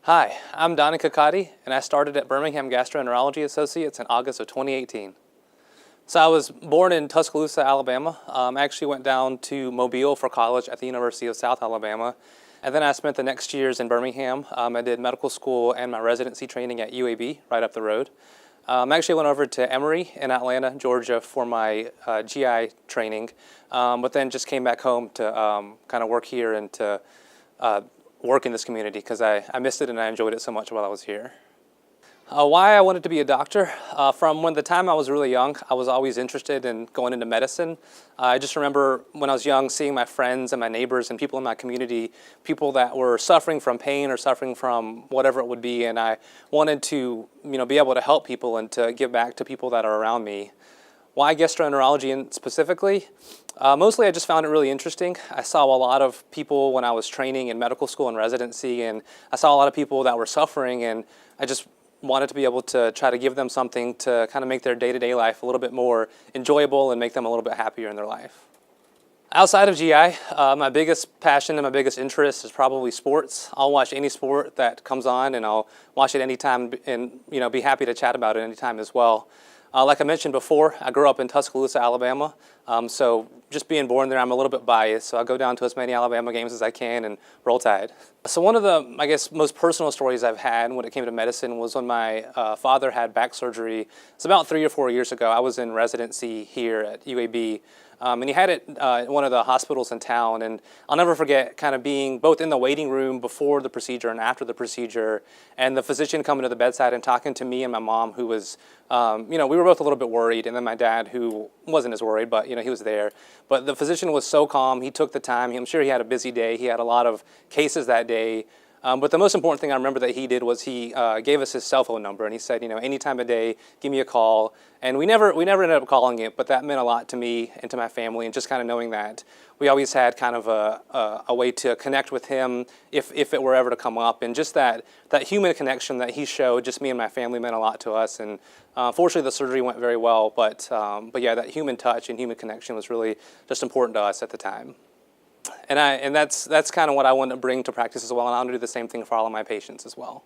Hi, I'm Donny Kakati, and I started at Birmingham Gastroenterology Associates in August of 2018. So I was born in Tuscaloosa, Alabama. I actually went down to Mobile for college at the University of South Alabama, and then I spent the next years in Birmingham. I did medical school and my residency training at UAB right up the road. I actually went over to Emory in Atlanta, Georgia for my GI training, but then just came back home to kind of work here and to work in this community because I missed it and I enjoyed it so much while I was here. Why I wanted to be a doctor? From when the time I was really young, I was always interested in going into medicine. I just remember when I was young seeing my friends and my neighbors and people in my community, people that were suffering from pain or suffering from whatever it would be, and I wanted to be able to help people and to give back to people that are around me. Why gastroenterology specifically? Mostly I just found it really interesting. I saw a lot of people when I was training in medical school and residency, and I saw a lot of people that were suffering, and I just wanted to be able to try to give them something to kind of make their day-to-day life a little bit more enjoyable and make them a little bit happier in their life. Outside of GI, my biggest passion and my biggest interest is probably sports. I'll watch any sport that comes on, and I'll watch it anytime and be happy to chat about it anytime as well. Like I mentioned before, I grew up in Tuscaloosa, Alabama, so just being born there, I'm a little bit biased, so I go down to as many Alabama games as I can and roll Tide. So one of the, I guess, most personal stories I've had when it came to medicine was when my father had back surgery. It's about 3 or 4 years ago. I was in residency here at UAB, and he had it at one of the hospitals in town, and I'll never forget kind of being both in the waiting room before the procedure and after the procedure, and the physician coming to the bedside and talking to me and my mom, who was, we were both a little bit worried, and then my dad, who wasn't as worried, but he was there. But the physician was so calm. He took the time. I'm sure he had a busy day. He had a lot of cases that day. But the most important thing I remember that he did was he gave us his cell phone number, and he said, any time of day, give me a call. And we never ended up calling it, but that meant a lot to me and to my family, and just kind of knowing that we always had kind of a way to connect with him if it were ever to come up. And just that human connection that he showed, just me and my family, meant a lot to us. And fortunately, the surgery went very well, but yeah, that human touch and human connection was really just important to us at the time. And that's kind of what I want to bring to practice as well, and I want to do the same thing for all of my patients as well.